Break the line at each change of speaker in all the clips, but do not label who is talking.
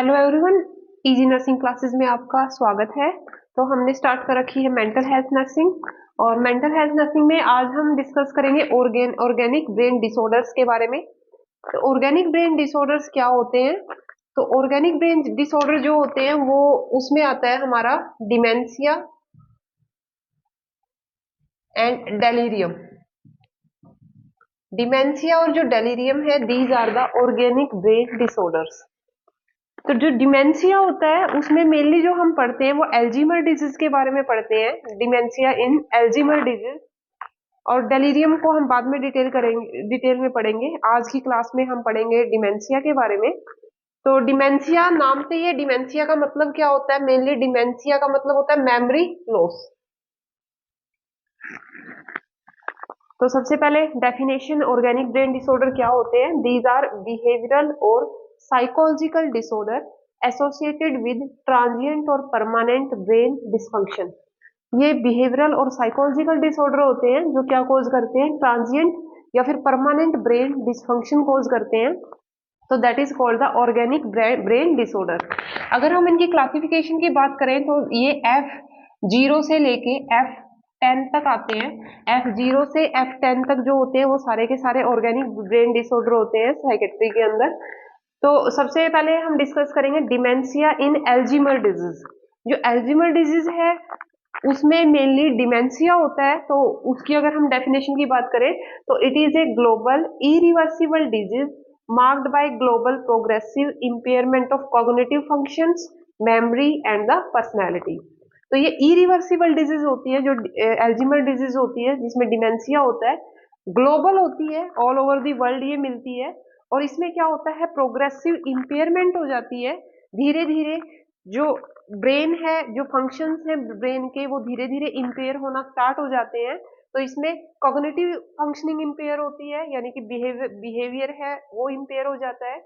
Hello everyone, easy nursing classes में आपका स्वागत है। तो हमने स्टार्ट कर रखी है मेंटल हेल्थ नर्सिंग, और मेंटल हेल्थ नर्सिंग में आज हम डिस्कस करेंगे ऑर्गेनिक ब्रेन डिसऑर्डर्स के बारे में। तो ऑर्गेनिक ब्रेन डिसऑर्डर्स क्या होते हैं? तो ऑर्गेनिक ब्रेन डिसऑर्डर जो होते हैं वो उसमें आता है हमारा डिमेंशिया एंड डेलीरियम। डिमेंशिया और जो डेलीरियम है, these are the organic brain disorders. तो जो डिमेंशिया होता है उसमें मेनली जो हम पढ़ते हैं वो एल्जीमर डिजीज के बारे में पढ़ते हैं, डिमेंशिया इन एल्जीमर डिजीज। और डेलीरियम को हम बाद में डिटेल में पढ़ेंगे। आज की क्लास में हम पढ़ेंगे डिमेंशिया के बारे में। तो डिमेंशिया नाम से ही, डिमेंशिया का मतलब क्या होता है? मेनली डिमेंशिया का मतलब होता है मेमोरी लॉस। तो सबसे पहले डेफिनेशन, ऑर्गेनिक ब्रेन डिसऑर्डर क्या होते हैं? दीज आर बिहेवियरल और psychological disorder associated with transient और परमानेंट ब्रेन डिसफंक्शन। ये बिहेवियरल और साइकोलॉजिकल डिसऑर्डर होते हैं जो क्या कॉज करते हैं? ट्रांजिएंट या फिर परमानेंट ब्रेन डिसफंक्शन कॉज करते हैं। तो that is called the organic brain disorder. अगर हम इनकी क्लासिफिकेशन की बात करें तो ये F0 से लेके F10 तक आते हैं। F0 से F10 तक जो होते हैं वो सारे के सारे ऑर्गेनिक ब्रेन डिसऑर्डर होते हैं साइकेट्री के अंदर। तो सबसे पहले हम डिस्कस करेंगे डिमेंशिया इन एल्जीमर डिजीज। जो एल्जीमर डिजीज है उसमें मेनली डिमेंशिया होता है। तो उसकी अगर हम डेफिनेशन की बात करें तो it is a global irreversible disease marked by global progressive impairment of cognitive functions, memory and the personality। तो ये इरिवर्सिबल डिजीज होती है, जो एल्जीमर डिजीज होती है जिसमें डिमेंशिया होता है, ग्लोबल होती है, ऑल ओवर दी वर्ल्ड ये मिलती है। और इसमें क्या होता है? प्रोग्रेसिव इंपेयरमेंट हो जाती है। धीरे धीरे जो ब्रेन है, जो फंक्शंस हैं ब्रेन के, वो धीरे धीरे इंपेयर होना स्टार्ट हो जाते हैं। तो इसमें कॉग्निटिव फंक्शनिंग इंपेयर होती है, यानी कि बिहेवियर है वो इंपेयर हो जाता है,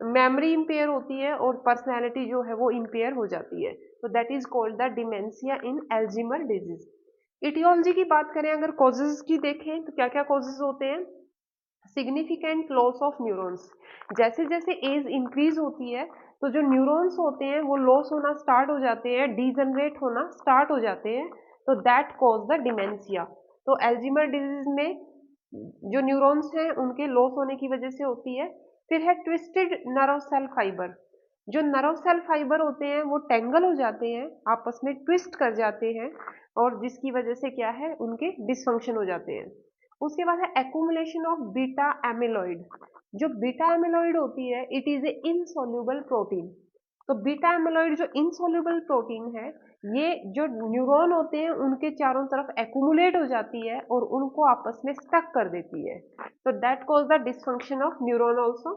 मेमोरी इंपेयर होती है और पर्सनैलिटी जो है वो इंपेयर हो जाती है। तो that is called the dementia in Alzheimer disease. Aetiology की बात करें, अगर कॉजेज की देखें तो क्या क्या कॉजेज होते हैं? Significant loss of neurons. जैसे जैसे एज इंक्रीज होती है तो जो न्यूरॉन्स होते हैं वो लॉस होना स्टार्ट हो जाते हैं, डीजनरेट होना स्टार्ट हो जाते हैं। तो दैट कॉज द डिमेंशिया। तो एल्जीमर डिजीज में जो न्यूरॉन्स हैं उनके लॉस होने की वजह से होती है। फिर है ट्विस्टेड नर्व सेल फाइबर। जो नर्व सेल फाइबर होते हैं वो टेंगल हो जाते हैं, आपस में ट्विस्ट कर जाते हैं, और जिसकी वजह से क्या है? उनके डिसफंक्शन हो जाते हैं। उसके बाद है एक्यूमुलेशन ऑफ बीटा एमिलॉइड। जो बीटा एमिलॉइड होती है it is a insoluble protein. तो बीटा एमिलॉइड जो इनसॉल्युबल प्रोटीन है, ये जो न्यूरॉन होते हैं उनके चारों तरफ एक्यूमुलेट हो जाती है और उनको आपस में स्टक कर देती है। तो that cause the dysfunction of neuron also.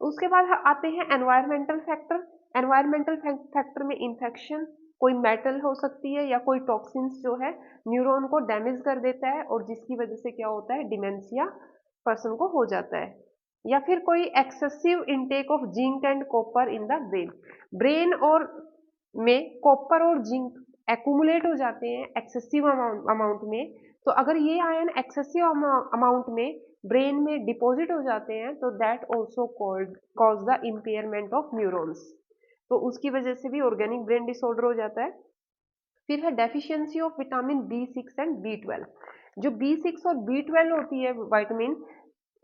उसके बाद आते हैं एनवायरमेंटल फैक्टर। एनवायरमेंटल फैक्टर में इंफेक्शन, कोई मेटल हो सकती है या कोई टॉक्सिन्स जो है न्यूरॉन को डैमेज कर देता है, और जिसकी वजह से क्या होता है? डिमेंशिया पर्सन को हो जाता है। या फिर कोई excessive intake of zinc and copper in the brain. Brain और में कॉपर और जिंक एक्यूमुलेट हो जाते हैं एक्सेसिव अमाउंट में। तो अगर ये आयन एक्सेसिव अमाउंट में ब्रेन में डिपॉजिट हो जाते हैं तो that also cause the impairment of neurons. तो उसकी वजह से भी ऑर्गेनिक ब्रेन डिसऑर्डर हो जाता है। फिर है deficiency of vitamin B6 and B12। जो B6 और B12 होती है vitamin,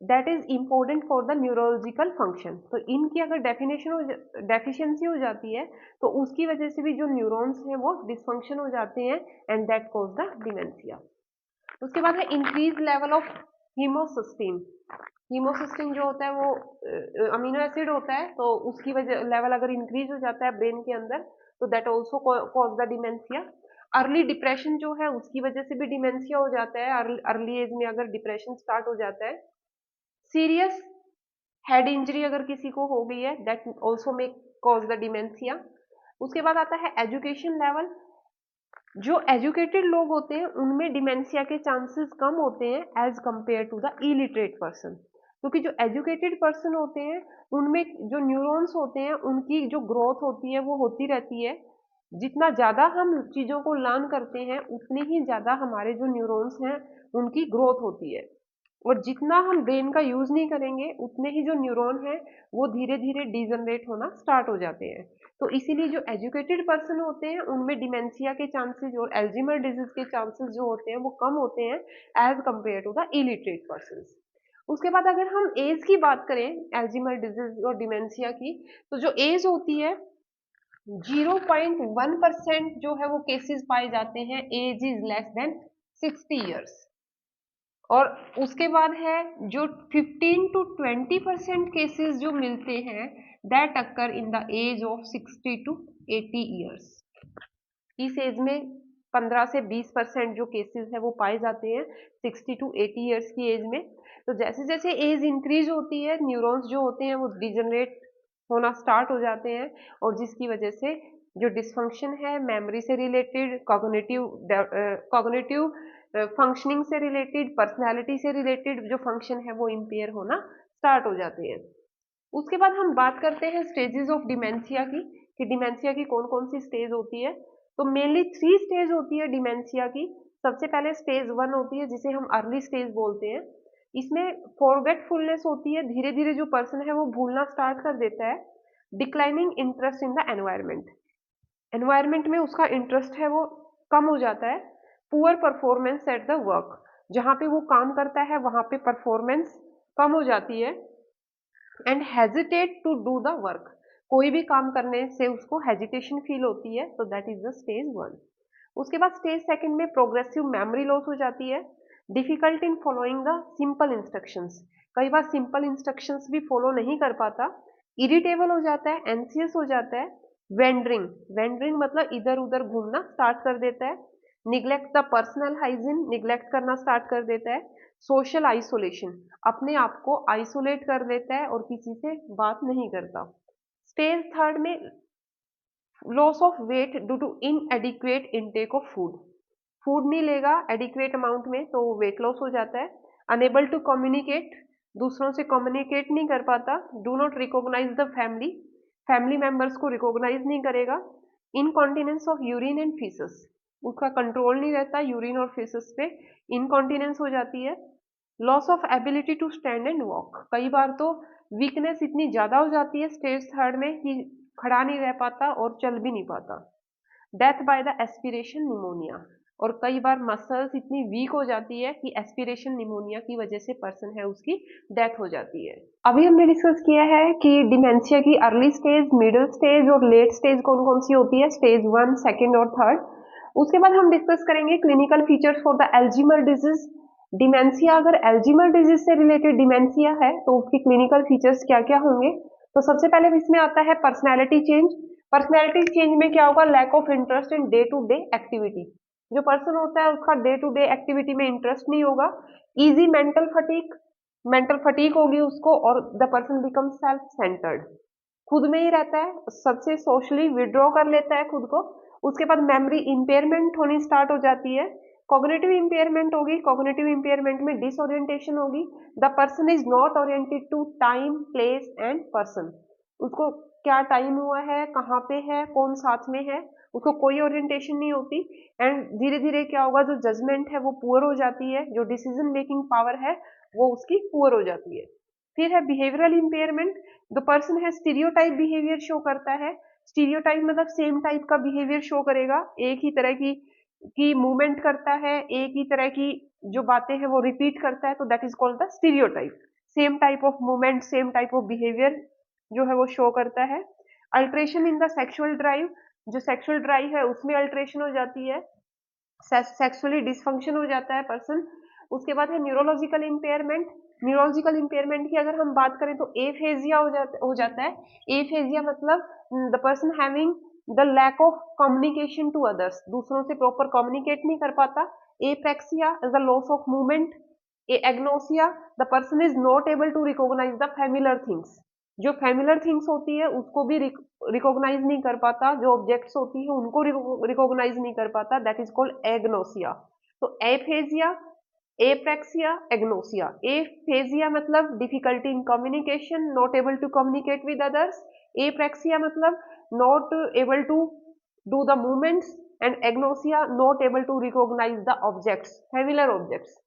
that is important for the neurological function. तो इनकी अगर डेफिशिएंसी हो जाती है तो उसकी वजह से भी जो न्यूरॉन्स हैं वो डिसफंक्शन हो जाते हैं, and that cause the dementia. उसके बाद है इंक्रीज लेवल ऑफ हीमोसिस्टीन। हीमोसिस्टीन जो होता है वो अमीनो एसिड होता है, तो उसकी वजह लेवल अगर इंक्रीज हो जाता है ब्रेन के अंदर तो that also cause the dementia. Early depression जो है उसकी वजह से भी डिमेंशिया हो जाता है। अर्ली एज में अगर डिप्रेशन स्टार्ट हो जाता है। सीरियस हेड इंजरी अगर किसी को हो गई है, that also may cause the dementia. उसके बाद आता है एजुकेशन लेवल। जो एजुकेटेड लोग होते हैं उनमें डिमेंशिया के चांसेस कम होते हैं as compare to the illiterate person. क्योंकि जो एजुकेटेड पर्सन होते हैं उनमें जो न्यूरॉन्स होते हैं उनकी जो ग्रोथ होती है वो होती रहती है। जितना ज्यादा हम चीजों को लर्न करते हैं उतनी ही ज्यादा हमारे जो न्यूरॉन्स हैं उनकी ग्रोथ होती है। और जितना हम ब्रेन का यूज नहीं करेंगे उतने ही जो न्यूरॉन है वो धीरे धीरे डिजनरेट होना स्टार्ट हो जाते हैं। तो इसीलिए जो एजुकेटेड पर्सन होते हैं उनमें डिमेंशिया के चांसेस और एल्जीमर डिजीज के चांसेस जो होते हैं वो कम होते हैं as compare to the illiterate person. उसके बाद अगर हम एज की बात करें एल्जीमर डिजीज और डिमेंशिया की, तो जो एज होती है 0.1% जो है वो केसेस पाए जाते हैं age is less than 60 years. और उसके बाद है जो 15 to 20% केसेस जो मिलते हैं that occur in the age of 60 to 80 years. इस एज में 15 से 20% जो केसेस है वो पाए जाते हैं 60 to 80 ईयर्स की एज में। तो जैसे जैसे एज इंक्रीज होती है न्यूरॉन्स जो होते हैं वो डिजनरेट होना स्टार्ट हो जाते हैं, और जिसकी वजह से जो डिसफंक्शन है मेमोरी से रिलेटेड, कॉग्निटिव फंक्शनिंग से रिलेटेड, पर्सनैलिटी से रिलेटेड जो फंक्शन है वो इम्पेयर होना स्टार्ट हो जाते हैं। उसके बाद हम बात करते हैं स्टेजेस ऑफ डिमेंशिया की, कि डिमेंशिया की कौन कौन सी स्टेज होती है। तो मेनली 3 स्टेज होती है डिमेंशिया की। सबसे पहले स्टेज 1 होती है जिसे हम अर्ली स्टेज बोलते हैं। इसमें फॉरगेटफुलनेस होती है, धीरे धीरे जो पर्सन है वो भूलना स्टार्ट कर देता है। Declining interest in the environment, environment में उसका इंटरेस्ट है वो कम हो जाता है। Poor performance at the work, जहाँ पे वो काम करता है वहाँ पे परफॉर्मेंस कम हो जाती है। And hesitate to do the work, कोई भी काम करने से उसको हेजिटेशन फील होती है, तो दैट इज द स्टेज 1। उसके बाद स्टेज 2 में प्रोग्रेसिव मेमोरी लॉस हो जाती है। Difficult in following the simple instructions, कई बार सिंपल इंस्ट्रक्शंस भी फॉलो नहीं कर पाता। इरिटेबल हो जाता है, एंसियस हो जाता है। वेंडरिंग, वेंडरिंग मतलब इधर उधर घूमना स्टार्ट कर देता है। Neglect the personal hygiene, neglect करना स्टार्ट कर देता है। सोशल आइसोलेशन, अपने आप को आइसोलेट कर लेता है और किसी से बात नहीं करता। स्टेज 3 में loss of weight due to inadequate intake of food, food नहीं लेगा एडिक्वेट अमाउंट में तो वेट लॉस हो जाता है। अनेबल टू कम्युनिकेट, दूसरों से कम्युनिकेट नहीं कर पाता। Do not recognise the family, family members को रिकॉग्नाइज नहीं करेगा। Incontinence of urine and faeces, उसका कंट्रोल नहीं रहता यूरिन और फीसस पे, इनकॉन्टिनेंस हो जाती है। Loss of ability to stand and walk, कई बार तो वीकनेस इतनी ज्यादा हो जाती है स्टेज 3 में कि खड़ा नहीं रह पाता और चल भी नहीं पाता। Death by the aspiration pneumonia, और कई बार मसल्स इतनी वीक हो जाती है कि एस्पिरेशन निमोनिया की वजह से पर्सन है उसकी डेथ हो जाती है। अभी हमने डिस्कस किया है कि डिमेंशिया की अर्ली स्टेज, मिडिल स्टेज और लेट स्टेज कौन कौन सी होती है, स्टेज 1, सेकेंड और थर्ड। उसके बाद हम डिस्कस करेंगे clinical features for the Alzheimer disease. Dementia अगर एल्जीमर डिजीज से रिलेटेड डिमेंशिया है तो उसके क्लिनिकल फीचर्स क्या क्या होंगे। तो सबसे पहले इसमें आता है पर्सनैलिटी चेंज। पर्सनैलिटी चेंज में क्या होगा, lack of interest in day to day activity, जो पर्सन होता है उसका डे टू डे एक्टिविटी में इंटरेस्ट नहीं होगा। Easy mental fatigue, mental fatigue होगी उसको, और the person become self centred, खुद में ही रहता है, सबसे सोशली विड्रॉ कर लेता है खुद को। उसके बाद मेमोरी इंपेयरमेंट होनी स्टार्ट हो जाती है। कॉग्निटिव इंपेयरमेंट होगी, कॉग्निटिव इंपेयरमेंट में डिसओरिएंटेशन होगी। The person is not oriented to time, place and person, उसको क्या टाइम हुआ है, कहाँ पे है, कौन साथ में है, उसको कोई ओरिएंटेशन नहीं होती। एंड धीरे धीरे क्या होगा, जो जजमेंट है वो पुअर हो जाती है, जो डिसीजन मेकिंग पावर है वो उसकी पुअर हो जाती है। फिर है बिहेवियरल इंपेयरमेंट, द पर्सन है स्टीरियोटाइप बिहेवियर शो करता है। स्टीरियोटाइप मतलब सेम टाइप का बिहेवियर शो करेगा, एक ही तरह की मूवमेंट करता है, एक ही तरह की जो बातें हैं वो रिपीट करता है, तो that is called the stereotype. Same type of movement, same type of behaviour जो है वो शो करता है। Alteration in the sexual drive, जो सेक्सुअल ड्राइव है उसमें अल्ट्रेशन हो जाती है, सेक्सुअली डिसफंक्शन हो जाता है पर्सन। उसके बाद है न्यूरोलॉजिकल इंपेयरमेंट। न्यूरोलॉजिकल इंपेयरमेंट की अगर हम बात करें तो एफेजिया हो जाता है। एफेजिया मतलब the person having the lack of communication to others, दूसरों से प्रॉपर कम्युनिकेट नहीं कर पाता। Apraxia is the loss of movement. Agnosia, the person is not able to recognise the familiar things, जो फैमिलर थिंग्स होती है उसको भी रिकॉग्नाइज नहीं कर पाता, जो ऑब्जेक्ट्स होती है उनको रिकॉग्नाइज नहीं कर पाता, दैट इज कॉल्ड एग्नोसिया। तो एफेजिया, एप्रेक्सिया, एग्नोसिया। एफेजिया मतलब difficulty in communication, not able to communicate with others. Apraxia मतलब not able to do the movements, and agnosia not able to recognise the objects, familiar objects.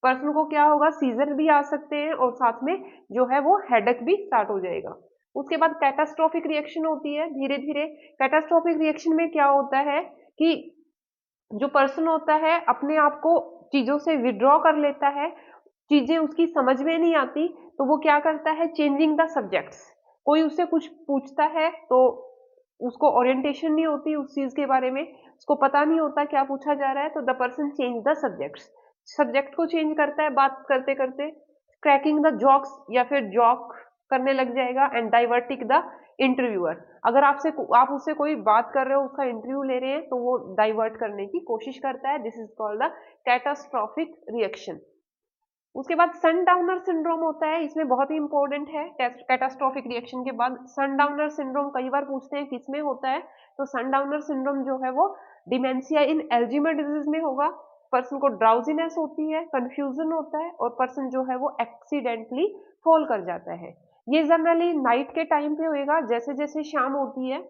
Person को क्या होगा, scissor भी आ सकते हैं और साथ में जो है वो हेडेक भी स्टार्ट हो जाएगा। उसके बाद कैटास्ट्रोफिक रिएक्शन होती है धीरे धीरे। कैटास्ट्रोफिक रिएक्शन में क्या होता है कि जो पर्सन होता है अपने आप को चीजों से विड्रॉ कर लेता है, चीजें उसकी समझ में नहीं आती तो वो क्या करता है, चेंजिंग द सब्जेक्ट्स। कोई उससे कुछ पूछता है तो उसको ओरिएंटेशन नहीं होती उस चीज के बारे में, उसको पता नहीं होता क्या पूछा जा रहा है, तो the person change the subjects, subject को चेंज करता है बात करते करते, क्रैकिंग द जॉक्स या फिर जॉक करने लग जाएगा, एंड डाइवर्टिंग द इंटरव्यूअर। अगर आप उससे कोई बात कर रहे हो, उसका इंटरव्यू ले रहे हैं, तो वो डाइवर्ट करने की कोशिश करता है। This is called the catastrophic reaction. उसके बाद सनडाउनर सिंड्रोम होता है, इसमें बहुत ही इंपॉर्टेंट है। कैटास्ट्रॉफिक रिएक्शन के बाद सनडाउनर सिंड्रोम कई बार पूछते हैं किसमें होता है, तो सनडाउनर सिंड्रोम जो है वो डिमेंशिया इन एल्जीमर डिजीज में होगा। पर्सन को ड्राउजीनेस होती है, कंफ्यूजन होता है और पर्सन जो है वो एक्सीडेंटली फॉल कर जाता है। ये जनरली नाइट के टाइम पे होएगा, जैसे जैसे शाम होती है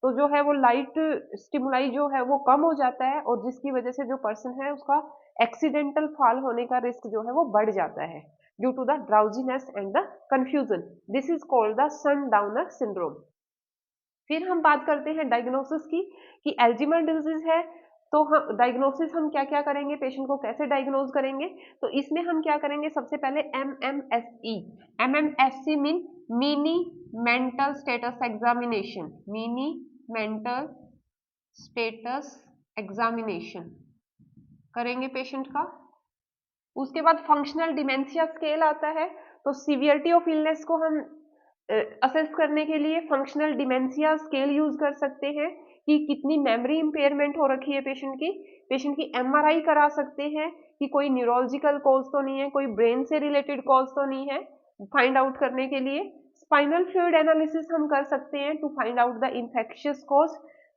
तो जो है वो लाइट स्टिमुलाई जो है वो कम हो जाता है और जिसकी वजह से जो पर्सन है उसका एक्सीडेंटल फॉल होने का रिस्क जो है वो बढ़ जाता है due to the drowsiness and the confusion. This is called the sundowner syndrome. फिर हम बात करते हैं डायग्नोसिस की कि एल्जीमर डिजीज है, तो हम डायग्नोसिस हम क्या क्या करेंगे, पेशेंट को कैसे डायग्नोज करेंगे, तो इसमें हम क्या करेंगे, सबसे पहले MMSE। MMSE mean mini mental status examination, mini mental status examination करेंगे पेशेंट का। उसके बाद फंक्शनल डिमेंशिया स्केल आता है, तो सीवियरिटी ऑफ इलनेस को हम असेस करने के लिए फंक्शनल डिमेंशिया स्केल यूज कर सकते हैं कि कितनी मेमोरी इंपेयरमेंट हो रखी है पेशेंट की MRI करा सकते हैं कि कोई न्यूरोलॉजिकल कॉज तो नहीं है, कोई ब्रेन से रिलेटेड कॉज तो नहीं है, फाइंड आउट करने के लिए स्पाइनल फ्लूइड एनालिसिस हम कर सकते हैं to find out the infectious cause.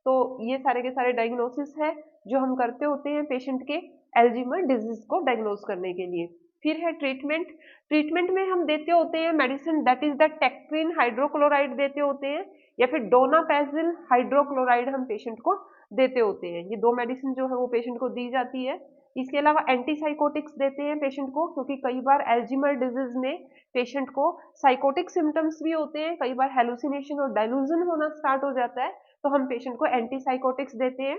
तो ये सारे के सारे डायग्नोसिस है जो हम करते होते हैं पेशेंट के एल्जीमर डिजीज को डायग्नोज करने के लिए। फिर है ट्रीटमेंट। ट्रीटमेंट में हम देते होते हैं medicine, that is the tacrine hydrochloride देते होते हैं या फिर डोनापेजिल हाइड्रोक्लोराइड हम पेशेंट को देते होते हैं। ये दो मेडिसिन जो है वो पेशेंट को दी जाती है। इसके अलावा एंटीसाइकोटिक्स देते हैं पेशेंट को, क्योंकि कई बार एल्जीमर डिजीज में पेशेंट को साइकोटिक सिम्टम्स भी होते हैं, कई बार हेलुसिनेशन और डायलूजन होना स्टार्ट हो जाता है, तो हम पेशेंट को एंटीसाइकोटिक्स देते हैं।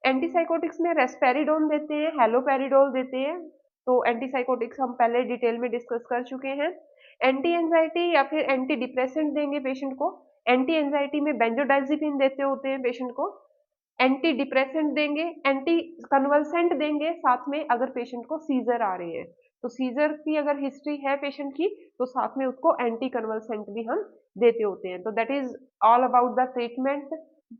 एंटीसाइकोटिक्स में रेस्पेरिडोन देते हैं, हेलोपेरिडोल देते हैं, तो एंटीसाइकोटिक्स हम पहले डिटेल में डिस्कस कर चुके हैं। एंटी एंजाइटी या फिर एंटी डिप्रेसेंट देंगे पेशेंट को। एंटी एंजाइटी में बेंजोडाइजिपिन देते होते हैं पेशेंट को। एंटी डिप्रेसेंट देंगे, एंटी कन्वल्सेंट देंगे साथ में अगर पेशेंट को सीजर आ रहे हैं, तो सीजर की अगर हिस्ट्री है पेशेंट की तो साथ में उसको एंटी कन्वल्सेंट भी हम देते होते हैं। तो that is all about the treatment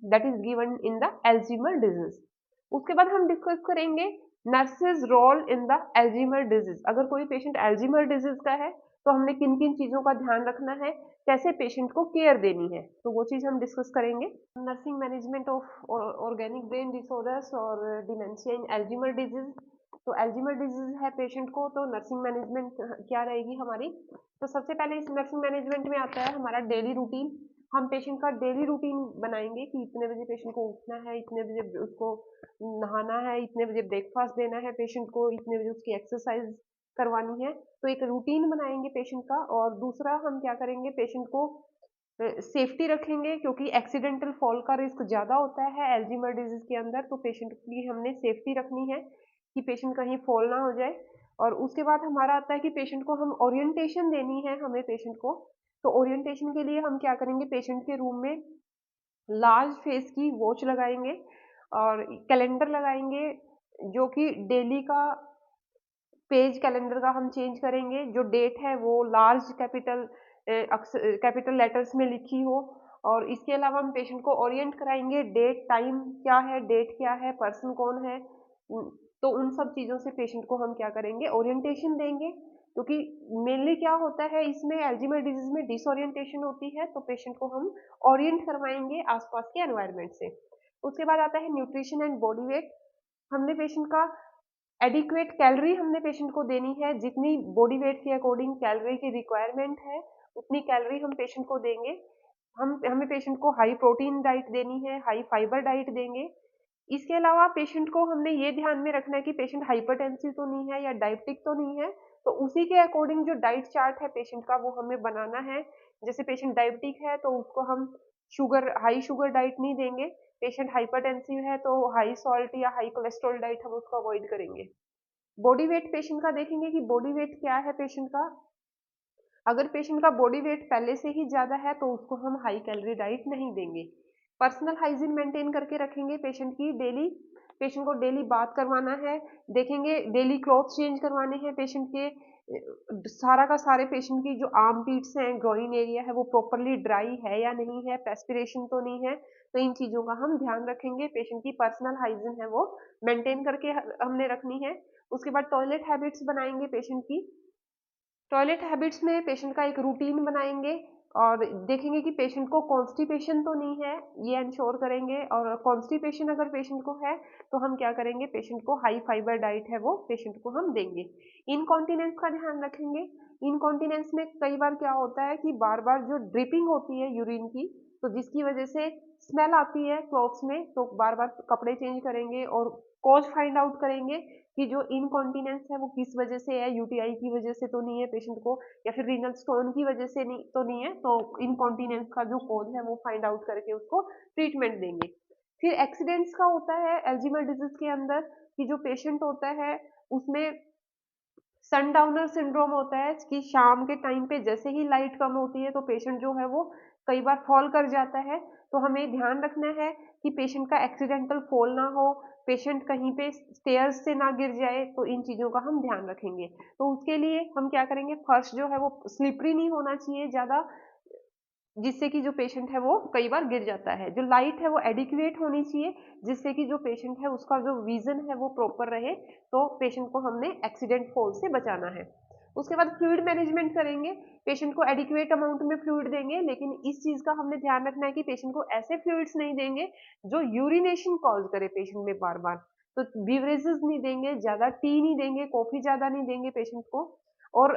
that is given in the Alzheimer disease. उसके बाद हम डिस्कस करेंगे nurses role in the Alzheimer disease. अगर कोई पेशेंट एल्जीमर डिजीज का है तो हमने किन किन चीजों का ध्यान रखना है, कैसे पेशेंट को केयर देनी है, तो वो चीज हम डिस्कस करेंगे। Nursing management of organic brain disorders और डिमेंशिया इन एल्जीमर डिजीज। तो एल्जीमर डिजीज है पेशेंट को, तो नर्सिंग मैनेजमेंट क्या रहेगी हमारी, तो सबसे पहले इस नर्सिंग मैनेजमेंट में आता है हमारा डेली रूटीन। हम पेशेंट का डेली रूटीन बनाएंगे कि इतने बजे पेशेंट को उठना है, इतने बजे उसको नहाना है, इतने बजे ब्रेकफास्ट देना है पेशेंट को, इतने बजे उसकी एक्सरसाइज करवानी है, तो एक रूटीन बनाएंगे पेशेंट का। और दूसरा हम क्या करेंगे, पेशेंट को सेफ्टी रखेंगे, क्योंकि एक्सीडेंटल फॉल का रिस्क ज़्यादा होता है एल्जीमर डिजीज के अंदर, तो पेशेंट की हमने सेफ्टी रखनी है कि पेशेंट कहीं फॉल ना हो जाए। और उसके बाद हमारा आता है कि पेशेंट को हम ओरिएंटेशन देनी है हमें पेशेंट को, तो ओरिएंटेशन के लिए हम क्या करेंगे, पेशेंट के रूम में लार्ज फेस की वॉच लगाएंगे और कैलेंडर लगाएंगे, जो कि डेली का पेज कैलेंडर का हम चेंज करेंगे, जो डेट है वो लार्ज कैपिटल लेटर्स में लिखी हो। और इसके अलावा हम पेशेंट को ओरिएंट कराएंगे, डेट टाइम क्या है, डेट क्या है, पर्सन कौन है, तो उन सब चीज़ों से पेशेंट को हम क्या करेंगे, ओरिएंटेशन देंगे। क्योंकि मेनली क्या होता है इसमें एल्जीमर डिजीज में डिसओरिएंटेशन होती है, तो पेशेंट को हम ओरिएंट करवाएंगे आसपास के एनवायरनमेंट से। उसके बाद आता है न्यूट्रिशन एंड बॉडी वेट। हमने पेशेंट का एडिक्वेट कैलोरी हमने पेशेंट को देनी है, जितनी बॉडी वेट के अकॉर्डिंग कैलोरी की रिक्वायरमेंट है उतनी कैलोरी हम पेशेंट को देंगे। हमें पेशेंट को हाई प्रोटीन डाइट देनी है, हाई फाइबर डाइट देंगे, इसके अलावा पेशेंट को हमने ये ध्यान में रखना है कि पेशेंट हाइपरटेंसिव तो नहीं है या डायबिटिक तो नहीं है, तो उसी के अकॉर्डिंग जो डाइट चार्ट है पेशेंट का वो हमें बनाना है। जैसे पेशेंट डायबिटिक है तो उसको हम हाई शुगर डाइट नहीं देंगे, पेशेंट हाइपरटेंसिव है तो हाई सॉल्ट या हाई कोलेस्ट्रॉल डाइट हम उसको अवॉइड करेंगे। बॉडी वेट पेशेंट का देखेंगे कि बॉडी वेट क्या है पेशेंट का। अगर पेशेंट का बॉडी वेट पहले से ही ज़्यादा है तो उसको हम हाई कैलोरी डाइट नहीं देंगे। पर्सनल हाइजीन मेंटेन करके रखेंगे पेशेंट की डेली, पेशेंट को डेली बाथ करवाना है, देखेंगे डेली क्लॉथ चेंज करवाने हैं पेशेंट के। सारा का सारे पेशेंट की जो आर्म पीट्स हैं, ग्रोइन एरिया है वो प्रॉपरली ड्राई है या नहीं है, पेस्पिरेशन तो नहीं है, तो इन चीज़ों का हम ध्यान रखेंगे। पेशेंट की पर्सनल हाइजीन है वो मेंटेन करके हमने रखनी है। उसके बाद टॉयलेट हैबिट्स बनाएंगे पेशेंट की। टॉयलेट हैबिट्स में पेशेंट का एक रूटीन बनाएंगे और देखेंगे कि पेशेंट को कॉन्स्टिपेशन तो नहीं है, ये इंश्योर करेंगे। और कॉन्स्टिपेशन अगर पेशेंट को है तो हम क्या करेंगे, पेशेंट को हाई फाइबर डाइट है वो पेशेंट को हम देंगे। इनकॉन्टिनेंस का ध्यान रखेंगे। इनकॉन्टिनेंस में कई बार क्या होता है कि बार बार जो ड्रिपिंग होती है यूरिन की, तो जिसकी वजह से स्मेल आती है क्लॉथ्स में, तो बार बार कपड़े चेंज करेंगे और कॉज फाइंड आउट करेंगे कि जो इनकॉन्टिनेंस है वो किस वजह से है, यूटीआई की वजह से तो नहीं है पेशेंट को, या फिर रीनल स्टोन की वजह से नहीं है, तो इनकॉन्टिनेंस का जो कॉज है वो फाइंड आउट करके उसको ट्रीटमेंट देंगे। फिर एक्सीडेंट्स का होता है एल्जीमर डिजीज के अंदर कि जो पेशेंट होता है उसमें सनडाउनर सिंड्रोम होता है कि शाम के टाइम पे जैसे ही लाइट कम होती है तो पेशेंट जो है वो कई बार फॉल कर जाता है। तो हमें ध्यान रखना है कि पेशेंट का एक्सीडेंटल फॉल ना हो, पेशेंट कहीं पे स्टेयर्स से ना गिर जाए, तो इन चीज़ों का हम ध्यान रखेंगे। तो उसके लिए हम क्या करेंगे, फर्श जो है वो स्लिपरी नहीं होना चाहिए ज़्यादा, जिससे कि जो पेशेंट है वो कई बार गिर जाता है। जो लाइट है वो एडिक्वेट होनी चाहिए, जिससे कि जो पेशेंट है उसका जो विजन है वो प्रॉपर रहे, तो पेशेंट को हमने एक्सीडेंट फॉल से बचाना है। उसके बाद फ्लूइड मैनेजमेंट करेंगे, पेशेंट को एडिक्वेट अमाउंट में फ्लूइड देंगे, लेकिन इस चीज़ का हमने ध्यान रखना है कि पेशेंट को ऐसे फ्लूइड्स नहीं देंगे जो यूरिनेशन कॉज करे पेशेंट में बार बार। तो बीवरेजेस नहीं देंगे, ज़्यादा टी नहीं देंगे, कॉफ़ी ज़्यादा नहीं देंगे पेशेंट को। और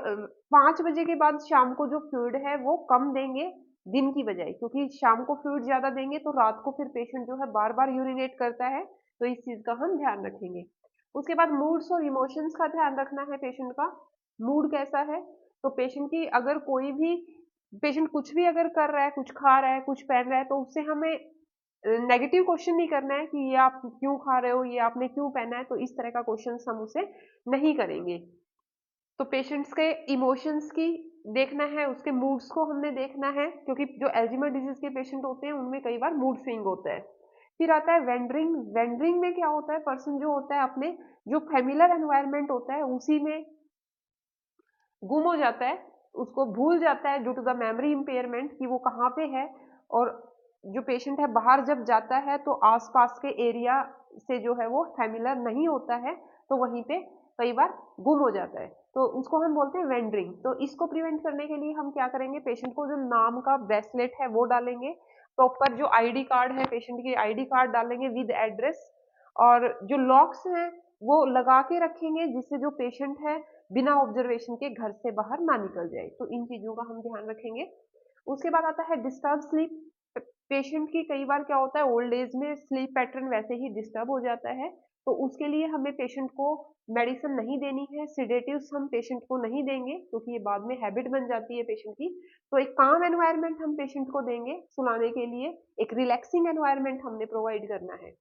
5 बजे के बाद शाम को जो फ्लूइड है वो कम देंगे दिन की बजाय, क्योंकि शाम को फ्लूइड ज़्यादा देंगे तो रात को फिर पेशेंट जो है बार-बार यूरिनेट करता है, तो इस चीज़ का हम ध्यान रखेंगे। उसके बाद मूड्स और इमोशंस का ध्यान रखना है पेशेंट का। मूड कैसा है, तो पेशेंट की अगर कोई भी पेशेंट कुछ भी अगर कर रहा है, कुछ खा रहा है, कुछ पहन रहा है, तो उससे हमें नेगेटिव क्वेश्चन नहीं करना है कि ये आप क्यों खा रहे हो, ये आपने क्यों पहना है, तो इस तरह का क्वेश्चंस हम उसे नहीं करेंगे। तो पेशेंट्स के इमोशंस की देखना है, उसके मूड्स को हमने देखना है, क्योंकि जो एल्जीमर डिजीज के पेशेंट होते हैं उनमें कई बार मूड स्विंग होता है। फिर आता है वेंडरिंग। वेंडरिंग में क्या होता है, पर्सन जो होता है अपने जो फैमिलियर एनवायरनमेंट होता है उसी में गुम हो जाता है, उसको भूल जाता है due to the memory impairment कि वो कहाँ पे है। और जो पेशेंट है बाहर जब जाता है तो आसपास के एरिया से जो है वो फैमिलियर नहीं होता है, तो वहीं पे कई बार गुम हो जाता है, तो उसको हम बोलते हैं वेंडरिंग। तो इसको प्रिवेंट करने के लिए हम क्या करेंगे, पेशेंट को जो नाम का ब्रेसलेट है वो डालेंगे, प्रॉपर जो आईडी कार्ड है पेशेंट की आईडी कार्ड डालेंगे विद एड्रेस, और जो लॉक्स हैं वो लगा के रखेंगे जिससे जो पेशेंट है बिना ऑब्जर्वेशन के घर से बाहर ना निकल जाए, तो इन चीज़ों का हम ध्यान रखेंगे। उसके बाद आता है डिस्टर्ब स्लीप। पेशेंट की कई बार क्या होता है ओल्ड एज में स्लीप पैटर्न वैसे ही डिस्टर्ब हो जाता है, तो उसके लिए हमें पेशेंट को मेडिसिन नहीं देनी है, सिडेटिव्स हम पेशेंट को नहीं देंगे क्योंकि ये बाद में हैबिट बन जाती है पेशेंट की। तो एक काम एनवायरनमेंट हम पेशेंट को देंगे सुलाने के लिए, एक रिलैक्सिंग एनवायरनमेंट हमने प्रोवाइड करना है।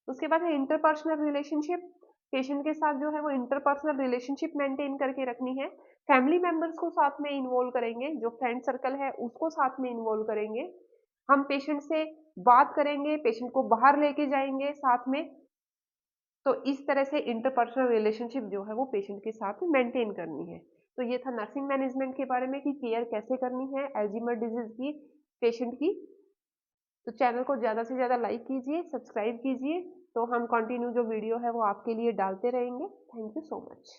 उसके बाद है इंटरपर्सनल रिलेशनशिप। पेशेंट के साथ जो है वो इंटरपर्सनल रिलेशनशिप मेंटेन करके रखनी है। फैमिली मेंबर्स को साथ में इन्वॉल्व करेंगे, जो फ्रेंड सर्कल है उसको साथ में इन्वॉल्व करेंगे। हम पेशेंट से बात करेंगे, पेशेंट को बाहर लेके जाएंगे साथ में। तो इस तरह से इंटरपर्सनल रिलेशनशिप जो है वो पेशेंट के साथ मेंटेन करनी है। तो ये था नर्सिंग मैनेजमेंट के बारे में कि केयर कैसे करनी है एल्जीमर डिजीज की पेशेंट की। तो चैनल को ज़्यादा से ज़्यादा लाइक कीजिए, सब्सक्राइब कीजिए, तो हम कंटिन्यू जो वीडियो है वो आपके लिए डालते रहेंगे। Thank you so much.